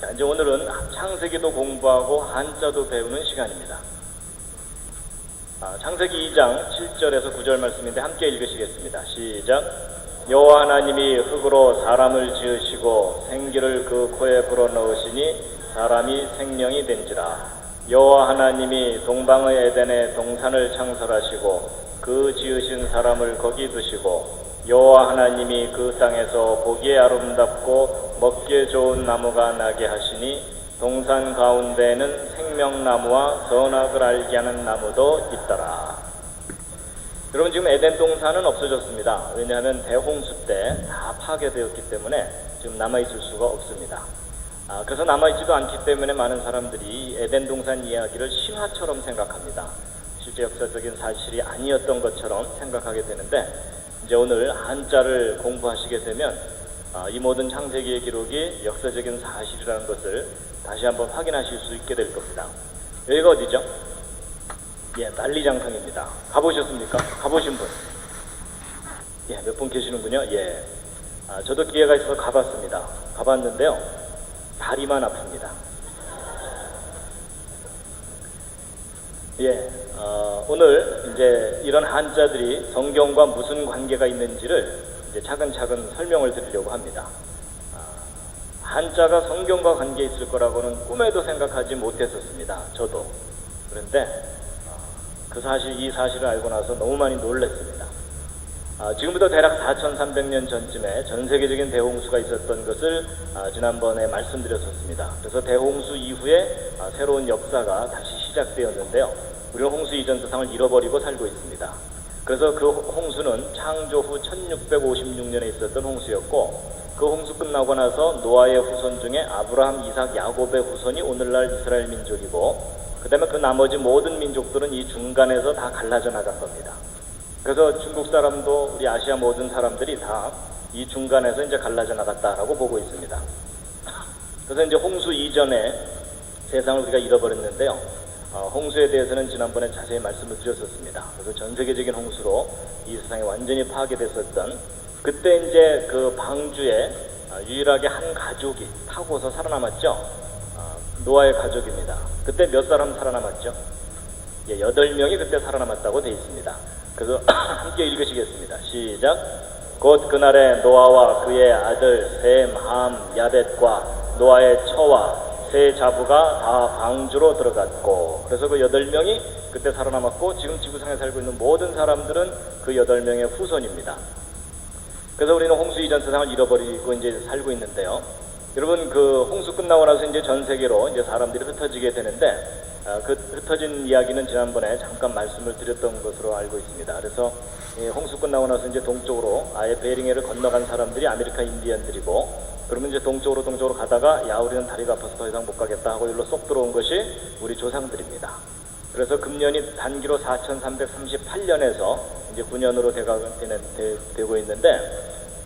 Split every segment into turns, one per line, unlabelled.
자, 이제 오늘은 창세기도 공부하고 한자도 배우는 시간입니다. 창세기 2장 7절에서 9절 말씀인데 함께 읽으시겠습니다. 시작. 여호와 하나님이 흙으로 사람을 지으시고 생기를 그 코에 불어넣으시니 사람이 생명이 된지라. 여호와 하나님이 동방의 에덴에 동산을 창설하시고 그 지으신 사람을 거기 두시고 여호와 하나님이 그 땅에서 보기에 아름답고 먹기에 좋은 나무가 나게 하시니 동산 가운데에는 생명나무와 선악을 알게 하는 나무도 있더라. 여러분, 지금 에덴 동산은 없어졌습니다. 왜냐하면 대홍수 때 다 파괴되었기 때문에 지금 남아있을 수가 없습니다. 그래서 남아있지도 않기 때문에 많은 사람들이 에덴 동산 이야기를 신화처럼 생각합니다. 실제 역사적인 사실이 아니었던 것처럼 생각하게 되는데, 이제 오늘 한자를 공부하시게 되면 이 모든 창세기의 기록이 역사적인 사실이라는 것을 다시 한번 확인하실 수 있게 될 겁니다. 여기가 어디죠? 예, 만리장성입니다. 가보셨습니까? 가보신 분? 예, 몇 분 계시는군요. 예, 저도 기회가 있어서 가봤습니다. 가봤는데요, 다리만 아픕니다. 예, 오늘 이제 이런 한자들이 성경과 무슨 관계가 있는지를 이제 차근차근 설명을 드리려고 합니다. 한자가 성경과 관계 있을 거라고는 꿈에도 생각하지 못했었습니다. 저도. 그런데 이 사실을 알고 나서 너무 많이 놀랐습니다. 지금부터 대략 4,300년 전쯤에 전 세계적인 대홍수가 있었던 것을 지난번에 말씀드렸었습니다. 그래서 대홍수 이후에 새로운 역사가 다시 시작되었는데요. 우리는 홍수 이전 세상을 잃어버리고 살고 있습니다. 그래서 그 홍수는 창조 후 1656년에 있었던 홍수였고, 그 홍수 끝나고 나서 노아의 후손 중에 아브라함, 이삭, 야곱의 후손이 오늘날 이스라엘 민족이고, 그 다음에 그 나머지 모든 민족들은 이 중간에서 다 갈라져 나간 겁니다. 그래서 중국 사람도 우리 아시아 모든 사람들이 다 이 중간에서 이제 갈라져 나갔다라고 보고 있습니다. 그래서 이제 홍수 이전에 세상을 우리가 잃어버렸는데요. 홍수에 대해서는 지난번에 자세히 말씀을 드렸었습니다. 그래서 전 세계적인 홍수로 이 세상이 완전히 파괴됐었던, 그때 이제 그 방주에 유일하게 한 가족이 타고서 살아남았죠. 노아의 가족입니다. 그때 몇 사람 살아남았죠? 예, 8명이 그때 살아남았다고 되어 있습니다. 그래서 함께 읽으시겠습니다. 시작. 곧 그날에 노아와 그의 아들 셈, 함, 야벳과 노아의 처와 세 자부가 다 방주로 들어갔고, 그래서 그 8명이 그때 살아남았고, 지금 지구상에 살고 있는 모든 사람들은 그 8명의 후손입니다. 그래서 우리는 홍수 이전 세상을 잃어버리고 이제 살고 있는데요. 여러분, 그 홍수 끝나고 나서 이제 전 세계로 이제 사람들이 흩어지게 되는데, 그 흩어진 이야기는 지난번에 잠깐 말씀을 드렸던 것으로 알고 있습니다. 그래서 홍수 끝나고 나서 이제 동쪽으로 아예 베링해를 건너간 사람들이 아메리카 인디언들이고, 그러면 이제 동쪽으로 가다가 야, 우리는 다리가 아파서 더 이상 못 가겠다 하고 일로 쏙 들어온 것이 우리 조상들입니다. 그래서 금년이 단기로 4338년에서 이제 9년으로 되고 있는데,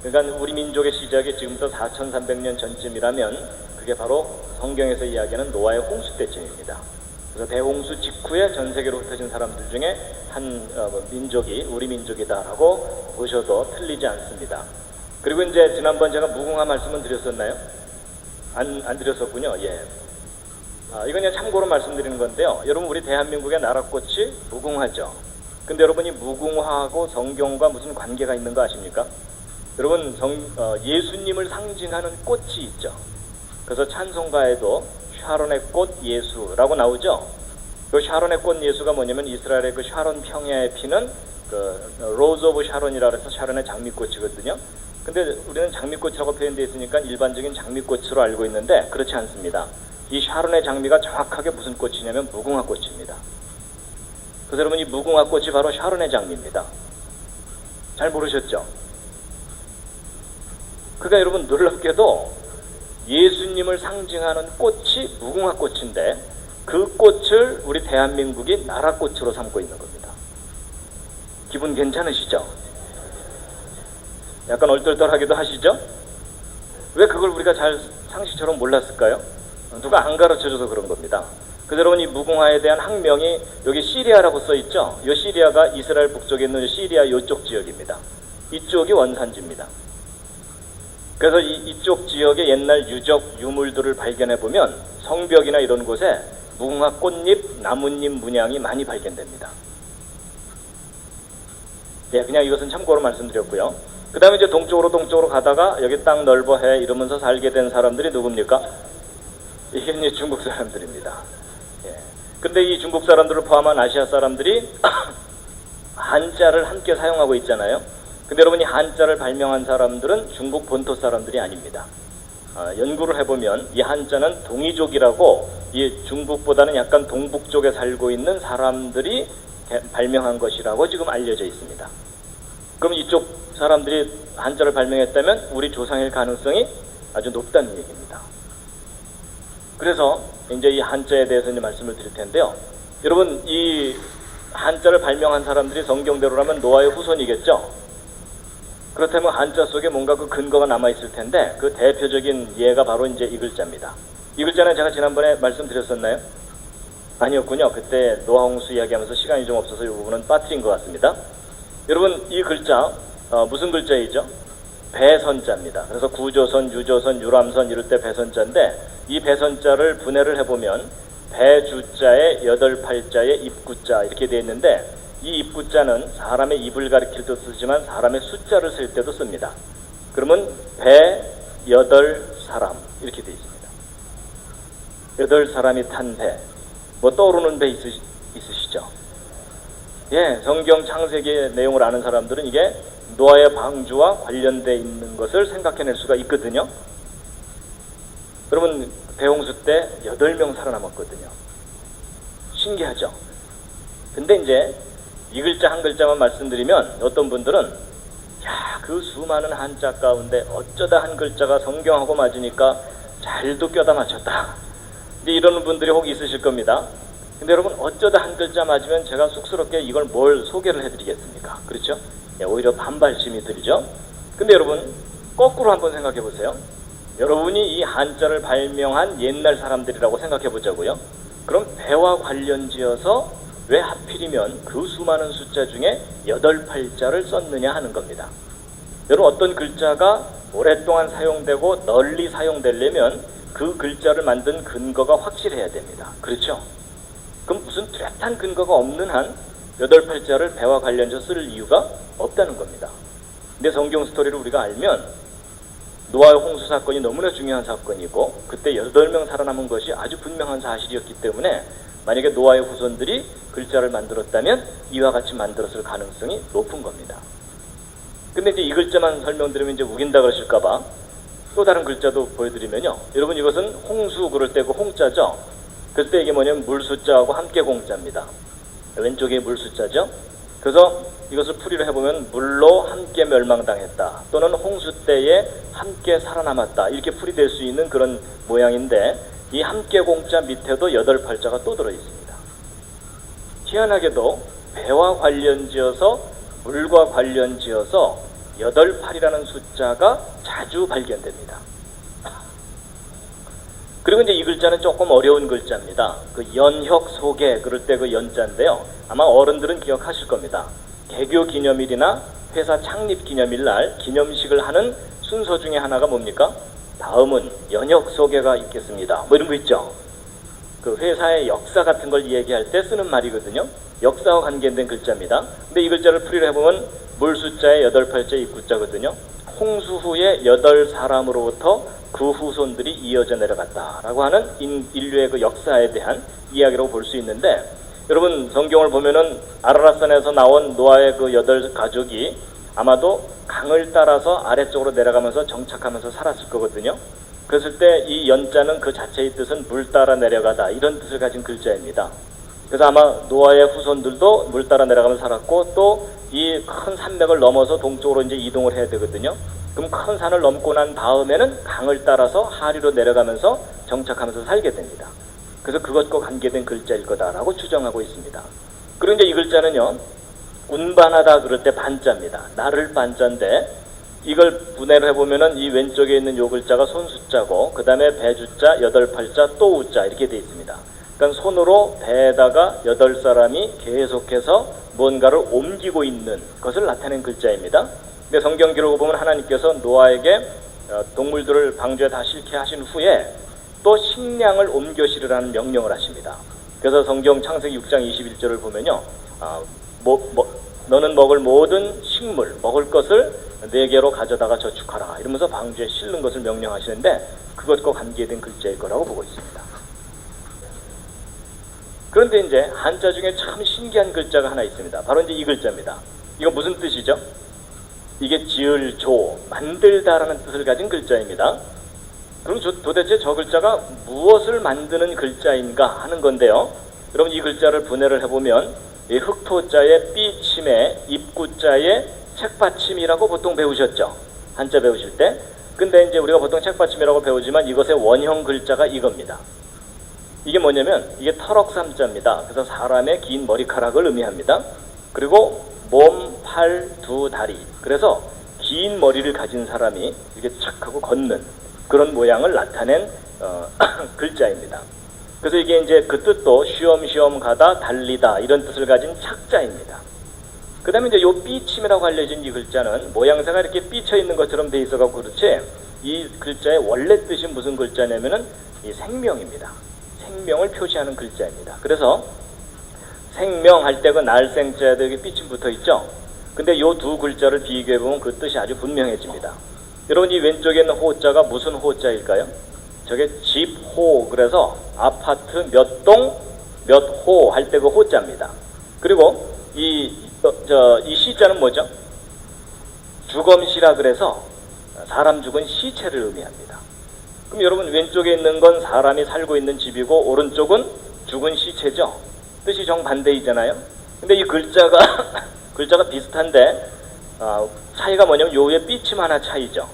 그러니까 우리 민족의 시작이 지금부터 4300년 전쯤이라면 그게 바로 성경에서 이야기하는 노아의 홍수 때쯤입니다. 그래서 대홍수 직후에 전 세계로 흩어진 사람들 중에 한 민족이 우리 민족이다라고 보셔도 틀리지 않습니다. 그리고 이제 지난번 제가 무궁화 말씀은 드렸었나요? 안 드렸었군요. 예. 이건 그냥 참고로 말씀드리는 건데요. 여러분, 우리 대한민국의 나라꽃이 무궁화죠. 근데 여러분이 무궁화하고 성경과 무슨 관계가 있는 거 아십니까? 여러분, 예수님을 상징하는 꽃이 있죠. 그래서 찬송가에도 샤론의 꽃 예수라고 나오죠. 그 샤론의 꽃 예수가 뭐냐면 이스라엘의 그 샤론 평야에 피는 그 로즈 오브 샤론이라 해서 샤론의 장미꽃이거든요. 근데 우리는 장미꽃이라고 표현되어 있으니까 일반적인 장미꽃으로 알고 있는데 그렇지 않습니다. 이 샤론의 장미가 정확하게 무슨 꽃이냐면 무궁화 꽃입니다. 그래서 여러분, 이 무궁화 꽃이 바로 샤론의 장미입니다. 잘 모르셨죠? 그러니까 여러분, 놀랍게도 예수님을 상징하는 꽃이 무궁화 꽃인데 그 꽃을 우리 대한민국이 나라꽃으로 삼고 있는 겁니다. 기분 괜찮으시죠? 약간 얼떨떨하기도 하시죠? 왜 그걸 우리가 잘 상식처럼 몰랐을까요? 누가 안 가르쳐줘서 그런 겁니다. 그래서 여러분, 이 무궁화에 대한 학명이 여기 시리아라고 써있죠? 이 시리아가 이스라엘 북쪽에 있는 시리아 이쪽 지역입니다. 이쪽이 원산지입니다. 그래서 이쪽 지역의 옛날 유적 유물들을 발견해 보면 성벽이나 이런 곳에 무궁화 꽃잎, 나뭇잎 문양이 많이 발견됩니다. 예, 그냥 이것은 참고로 말씀드렸고요. 그 다음에 이제 동쪽으로 가다가 여기 땅 넓어 해 이러면서 살게 된 사람들이 누굽니까? 이게 이제 중국 사람들입니다. 예. 근데 이 중국 사람들을 포함한 아시아 사람들이 한자를 함께 사용하고 있잖아요. 근데 여러분 이 한자를 발명한 사람들은 중국 본토 사람들이 아닙니다. 연구를 해보면 이 한자는 동이족이라고 이 중국보다는 약간 동북 쪽에 살고 있는 사람들이 발명한 것이라고 지금 알려져 있습니다. 그럼 이쪽 사람들이 한자를 발명했다면 우리 조상일 가능성이 아주 높다는 얘기입니다. 그래서 이제 이 한자에 대해서 이제 말씀을 드릴 텐데요. 여러분 이 한자를 발명한 사람들이 성경대로라면 노아의 후손이겠죠. 그렇다면 한자 속에 뭔가 그 근거가 남아 있을 텐데 그 대표적인 예가 바로 이제 이 글자입니다. 이 글자는 제가 지난번에 말씀드렸었나요? 아니었군요. 그때 노아 홍수 이야기하면서 시간이 좀 없어서 이 부분은 빠뜨린 것 같습니다. 여러분 이 글자 무슨 글자이죠? 배선자입니다. 그래서 구조선, 유조선, 유람선 이럴 때 배선자인데 이 배선자를 분해를 해보면 배주자에 여덟 팔자에 입구자 이렇게 되어 있는데 이 입구자는 사람의 입을 가리킬 때도 쓰지만 사람의 숫자를 쓸 때도 씁니다. 그러면 배 여덟 사람 이렇게 되어 있습니다. 여덟 사람이 탄 배. 뭐 떠오르는 배 있으시죠? 예, 성경 창세기의 내용을 아는 사람들은 이게 노아의 방주와 관련되어 있는 것을 생각해낼 수가 있거든요. 여러분 대홍수 때 8명 살아남았거든요. 신기하죠? 근데 이제 이 글자 한 글자만 말씀드리면 어떤 분들은 야, 그 수많은 한자 가운데 어쩌다 한 글자가 성경하고 맞으니까 잘도 껴다 맞췄다. 이제 이러는 분들이 혹 있으실 겁니다. 근데 여러분 어쩌다 한 글자 맞으면 제가 쑥스럽게 이걸 뭘 소개를 해드리겠습니까? 그렇죠? 예, 오히려 반발심이 들죠. 근데 여러분 거꾸로 한번 생각해 보세요. 여러분이 이 한자를 발명한 옛날 사람들이라고 생각해 보자고요. 그럼 배와 관련지어서 왜 하필이면 그 수많은 숫자 중에 8팔자를 썼느냐 하는 겁니다. 여러분 어떤 글자가 오랫동안 사용되고 널리 사용되려면 그 글자를 만든 근거가 확실해야 됩니다. 그렇죠? 그럼 무슨 뚜렷한 근거가 없는 한 8팔자를 배와 관련해서 쓸 이유가 없다는 겁니다. 근데 성경 스토리를 우리가 알면 노아의 홍수 사건이 너무나 중요한 사건이고 그때 8명 살아남은 것이 아주 분명한 사실이었기 때문에 만약에 노아의 후손들이 글자를 만들었다면 이와 같이 만들었을 가능성이 높은 겁니다. 근데 이제 이 글자만 설명드리면 이제 우긴다 그러실까봐 또 다른 글자도 보여드리면요. 여러분 이것은 홍수 그럴 때 그 홍자죠. 그때 이게 뭐냐면 물숫자하고 함께 공자입니다. 왼쪽에 물숫자죠. 그래서 이것을 풀이를 해보면 물로 함께 멸망당했다 또는 홍수 때에 함께 살아남았다 이렇게 풀이될 수 있는 그런 모양인데 이 함께 공자 밑에도 8팔자가 또 들어있습니다. 희한하게도 배와 관련지어서 물과 관련지어서 8팔이라는 숫자가 자주 발견됩니다. 그리고 이제 이 글자는 조금 어려운 글자입니다. 그 연혁 소개 그럴 때 그 연자인데요. 아마 어른들은 기억하실 겁니다. 개교 기념일이나 회사 창립 기념일 날 기념식을 하는 순서 중에 하나가 뭡니까? 다음은 연혁 소개가 있겠습니다. 뭐 이런 거 있죠. 그 회사의 역사 같은 걸 얘기할 때 쓰는 말이거든요. 역사와 관계된 글자입니다. 근데 이 글자를 풀이를 해보면 물 숫자에 8팔자 입구자거든요. 홍수 후에 8사람으로부터 그 후손들이 이어져 내려갔다라고 하는 인류의 그 역사에 대한 이야기라고 볼 수 있는데 여러분 성경을 보면은 아라랏산에서 나온 노아의 그 8가족이 아마도 강을 따라서 아래쪽으로 내려가면서 정착하면서 살았을 거거든요. 그랬을 때 이 연자는 그 자체의 뜻은 물 따라 내려가다 이런 뜻을 가진 글자입니다. 그래서 아마 노아의 후손들도 물 따라 내려가면서 살았고 또 이 큰 산맥을 넘어서 동쪽으로 이제 이동을 해야 되거든요. 그럼 큰 산을 넘고 난 다음에는 강을 따라서 하류로 내려가면서 정착하면서 살게 됩니다. 그래서 그것과 관계된 글자일 거다라고 추정하고 있습니다. 그리고 이제 이 글자는요, 운반하다 그럴 때 반자입니다. 나를 반자인데 이걸 분해를 해보면은 이 왼쪽에 있는 요 글자가 손수자고 그 다음에 배주자, 8팔자, 또 우자 이렇게 되어 있습니다. 그러니까 손으로 배에다가 8사람이 계속해서 뭔가를 옮기고 있는 것을 나타낸 글자입니다. 근데 성경 기록을 보면 하나님께서 노아에게 동물들을 방주에 다 싣게 하신 후에 또 식량을 옮겨 실으라는 명령을 하십니다. 그래서 성경 창세기 6장 21절을 보면요, 너는 먹을 모든 식물, 먹을 것을 네개로 가져다가 저축하라 이러면서 방주에 실는 것을 명령하시는데 그것과 관계된 글자일 거라고 보고 있습니다. 그런데 이제 한자 중에 참 신기한 글자가 하나 있습니다. 바로 이제 이 글자입니다. 이거 무슨 뜻이죠? 이게 지을, 조, 만들다라는 뜻을 가진 글자입니다. 그럼 도대체 저 글자가 무엇을 만드는 글자인가 하는 건데요. 여러분 이 글자를 분해를 해보면 이 흑토자의 삐침에 입구자의 책받침이라고 보통 배우셨죠. 한자 배우실 때. 근데 이제 우리가 보통 책받침이라고 배우지만 이것의 원형 글자가 이겁니다. 이게 뭐냐면 이게 터럭삼자입니다. 그래서 사람의 긴 머리카락을 의미합니다. 그리고 몸, 팔, 두 다리. 그래서 긴 머리를 가진 사람이 이렇게 착 하고 걷는 그런 모양을 나타낸 글자입니다. 그래서 이게 이제 그 뜻도 쉬엄쉬엄 가다, 달리다 이런 뜻을 가진 착자입니다. 그 다음에 이제 요 삐침이라고 알려진 이 글자는 모양새가 이렇게 삐쳐 있는 것처럼 돼 있어가지고 그렇지 이 글자의 원래 뜻이 무슨 글자냐면은 이 생명입니다. 생명을 표시하는 글자입니다. 그래서 생명할 때 그 날생자에도 이렇게 삐침 붙어 있죠. 근데 요 두 글자를 비교해 보면 그 뜻이 아주 분명해집니다. 여러분 이 왼쪽에 있는 호자가 무슨 호자일까요? 저게 집호, 그래서 아파트 몇 동 몇 호 할 때 그 호자입니다. 그리고 이 시자는 뭐죠? 주검시라 그래서 사람 죽은 시체를 의미합니다. 그럼 여러분 왼쪽에 있는 건 사람이 살고 있는 집이고 오른쪽은 죽은 시체죠. 뜻이 정반대이잖아요. 근데 이 글자가 비슷한데 차이가 뭐냐면 요에 삐침 하나 차이죠.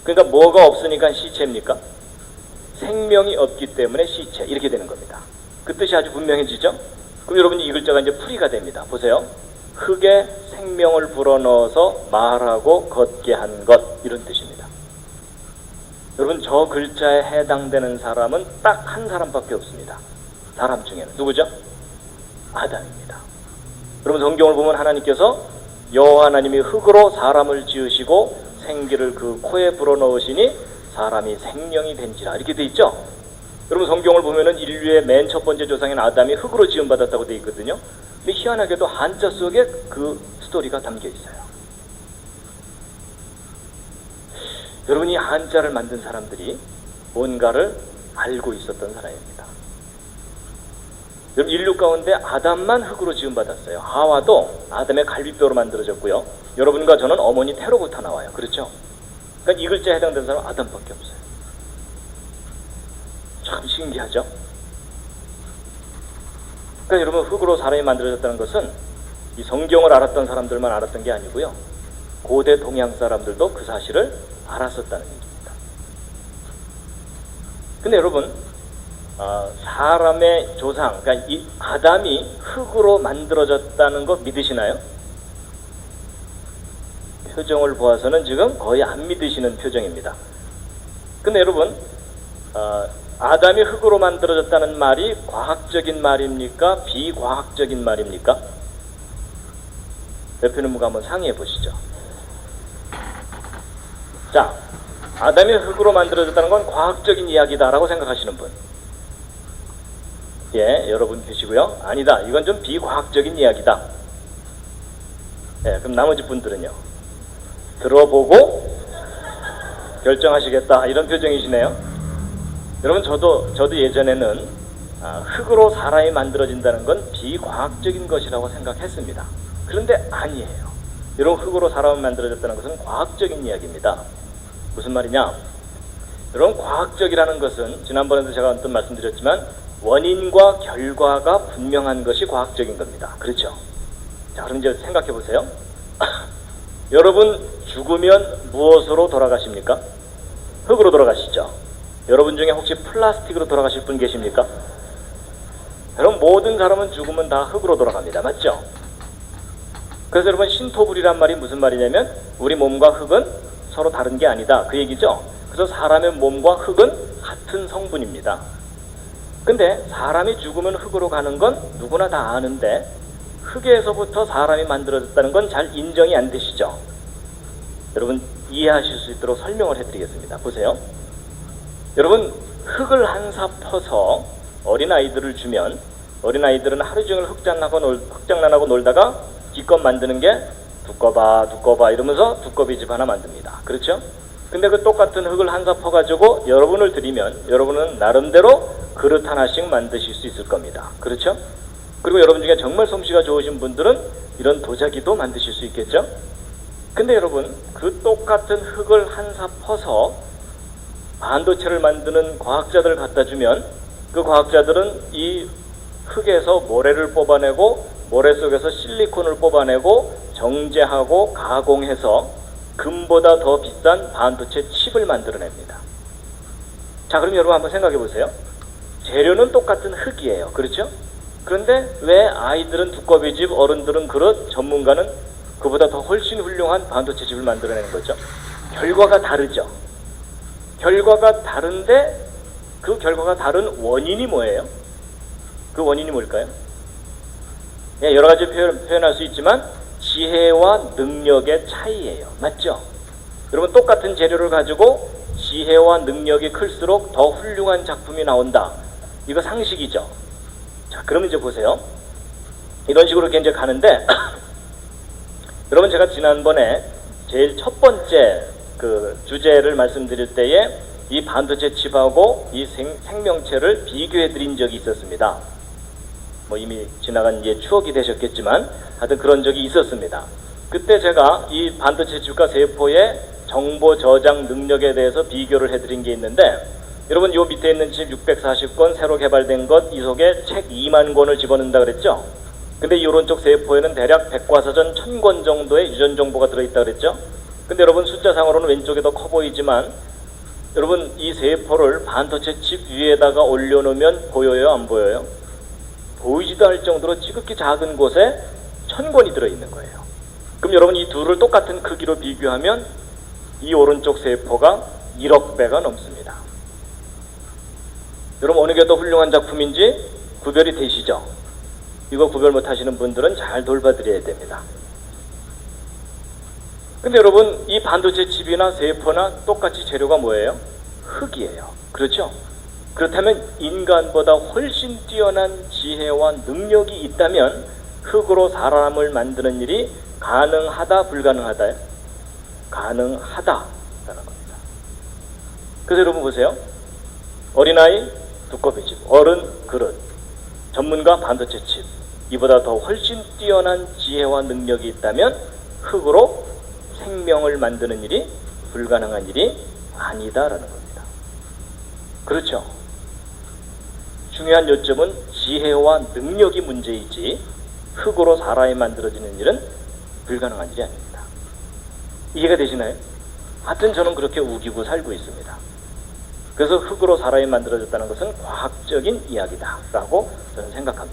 그러니까 뭐가 없으니까 시체입니까? 생명이 없기 때문에 시체 이렇게 되는 겁니다. 그 뜻이 아주 분명해지죠. 그럼 여러분이 이 글자가 이제 풀이가 됩니다. 보세요. 흙에 생명을 불어넣어서 말하고 걷게 한 것 이런 뜻입니다. 여러분 저 글자에 해당되는 사람은 딱 한 사람밖에 없습니다. 사람 중에는 누구죠? 아담입니다. 여러분 성경을 보면 하나님께서 여호와 하나님이 흙으로 사람을 지으시고 생기를 그 코에 불어넣으시니 사람이 생명이 된지라 이렇게 돼 있죠. 여러분 성경을 보면은 인류의 맨 첫 번째 조상인 아담이 흙으로 지음받았다고 돼 있거든요. 근데 희한하게도 한자 속에 그 스토리가 담겨 있어요. 여러분 이 한자를 만든 사람들이 뭔가를 알고 있었던 사람입니다. 여러분 인류 가운데 아담만 흙으로 지음받았어요. 하와도 아담의 갈비뼈로 만들어졌고요. 여러분과 저는 어머니 태로부터 나와요. 그렇죠? 그러니까 이 글자에 해당되는 사람은 아담밖에 없어요. 참 신기하죠? 그러니까 여러분 흙으로 사람이 만들어졌다는 것은 이 성경을 알았던 사람들만 알았던 게 아니고요. 고대 동양 사람들도 그 사실을 알았었다는 얘기입니다. 근데 여러분 사람의 조상, 그러니까 이 아담이 흙으로 만들어졌다는 거 믿으시나요? 표정을 보아서는 지금 거의 안 믿으시는 표정입니다. 근데 여러분 아담이 흙으로 만들어졌다는 말이 과학적인 말입니까? 비과학적인 말입니까? 대표님과 한번 상의해 보시죠. 자, 아담이 흙으로 만들어졌다는 건 과학적인 이야기다라고 생각하시는 분? 예, 여러분 계시고요. 아니다, 이건 좀 비과학적인 이야기다. 예, 그럼 나머지 분들은요? 들어보고 결정하시겠다 이런 표정이시네요. 여러분 저도 예전에는 흙으로 사람이 만들어진다는 건 비과학적인 것이라고 생각했습니다. 그런데 아니에요. 여러분 흙으로 사람이 만들어졌다는 것은 과학적인 이야기입니다. 무슨 말이냐? 여러분 과학적이라는 것은 지난번에도 제가 언뜻 말씀드렸지만 원인과 결과가 분명한 것이 과학적인 겁니다. 그렇죠? 자, 그럼 이제 생각해 보세요. 여러분 죽으면 무엇으로 돌아가십니까? 흙으로 돌아가시죠. 여러분 중에 혹시 플라스틱으로 돌아가실 분 계십니까? 여러분 모든 사람은 죽으면 다 흙으로 돌아갑니다. 맞죠? 그래서 여러분 신토불이란 말이 무슨 말이냐면 우리 몸과 흙은 서로 다른 게 아니다 그 얘기죠. 그래서 사람의 몸과 흙은 같은 성분입니다. 근데 사람이 죽으면 흙으로 가는 건 누구나 다 아는데 흙에서부터 사람이 만들어졌다는 건 잘 인정이 안 되시죠? 여러분 이해하실 수 있도록 설명을 해드리겠습니다. 보세요. 여러분, 흙을 한 사 퍼서 어린아이들을 주면 어린아이들은 하루 종일 흙장난하고 놀다가 기껏 만드는 게 두꺼봐 이러면서 두꺼비집 하나 만듭니다. 그렇죠? 근데 그 똑같은 흙을 한 사 퍼가지고 여러분을 드리면 여러분은 나름대로 그릇 하나씩 만드실 수 있을 겁니다. 그렇죠? 그리고 여러분 중에 정말 솜씨가 좋으신 분들은 이런 도자기도 만드실 수 있겠죠? 근데 여러분, 그 똑같은 흙을 한 사 퍼서 반도체를 만드는 과학자들 갖다 주면 그 과학자들은 이 흙에서 모래를 뽑아내고 모래 속에서 실리콘을 뽑아내고 정제하고 가공해서 금보다 더 비싼 반도체 칩을 만들어냅니다. 자, 그럼 여러분 한번 생각해 보세요. 재료는 똑같은 흙이에요. 그렇죠? 그런데 왜 아이들은 두꺼비집, 어른들은 그릇, 전문가는 그보다 더 훨씬 훌륭한 반도체 칩을 만들어내는 거죠? 결과가 다르죠. 결과가 다른데 그 결과가 다른 원인이 뭐예요? 그 원인이 뭘까요? 예, 여러 가지 표현할 수 있지만 지혜와 능력의 차이예요. 맞죠? 여러분, 똑같은 재료를 가지고 지혜와 능력이 클수록 더 훌륭한 작품이 나온다. 이거 상식이죠. 자, 그럼 이제 보세요. 이런 식으로 이제 가는데 여러분, 제가 지난번에 제일 첫 번째 그 주제를 말씀드릴 때에 이 반도체 칩하고 이 생명체를 비교해 드린 적이 있었습니다. 뭐 이미 지나간 추억이 되셨겠지만 하여튼 그런 적이 있었습니다. 그때 제가 이 반도체 칩과 세포의 정보 저장 능력에 대해서 비교를 해드린 게 있는데, 여러분 요 밑에 있는 칩 640권 새로 개발된 것 이 속에 책 2만 권을 집어넣는다 그랬죠? 근데 이 오른쪽 세포에는 대략 백과사전 1000권 정도의 유전 정보가 들어있다 그랬죠? 근데 여러분, 숫자상으로는 왼쪽이 더 커 보이지만 여러분, 이 세포를 반도체 칩 위에다가 올려놓으면 보여요, 안 보여요? 보이지도 않을 정도로 지극히 작은 곳에 1000권이 들어있는 거예요. 그럼 여러분, 이 둘을 똑같은 크기로 비교하면 이 오른쪽 세포가 1억 배가 넘습니다. 여러분, 어느 게 더 훌륭한 작품인지 구별이 되시죠? 이거 구별 못하시는 분들은 잘 돌봐드려야 됩니다. 근데 여러분, 이 반도체 칩이나 세포나 똑같이 재료가 뭐예요? 흙이에요. 그렇죠? 그렇다면 인간보다 훨씬 뛰어난 지혜와 능력이 있다면 흙으로 사람을 만드는 일이 가능하다, 불가능하다요? 가능하다라는 겁니다. 그래서 여러분 보세요. 어린아이 두꺼비집, 어른 그릇, 전문가 반도체 칩, 이보다 더 훨씬 뛰어난 지혜와 능력이 있다면 흙으로 생명을 만드는 일이 불가능한 일이 아니다라는 겁니다. 그렇죠? 중요한 요점은 지혜와 능력이 문제이지 흙으로 사람이 만들어지는 일은 불가능한 일이 아닙니다. 이해가 되시나요? 하여튼 저는 그렇게 우기고 살고 있습니다. 그래서 흙으로 사람이 만들어졌다는 것은 과학적인 이야기다라고 저는 생각합니다.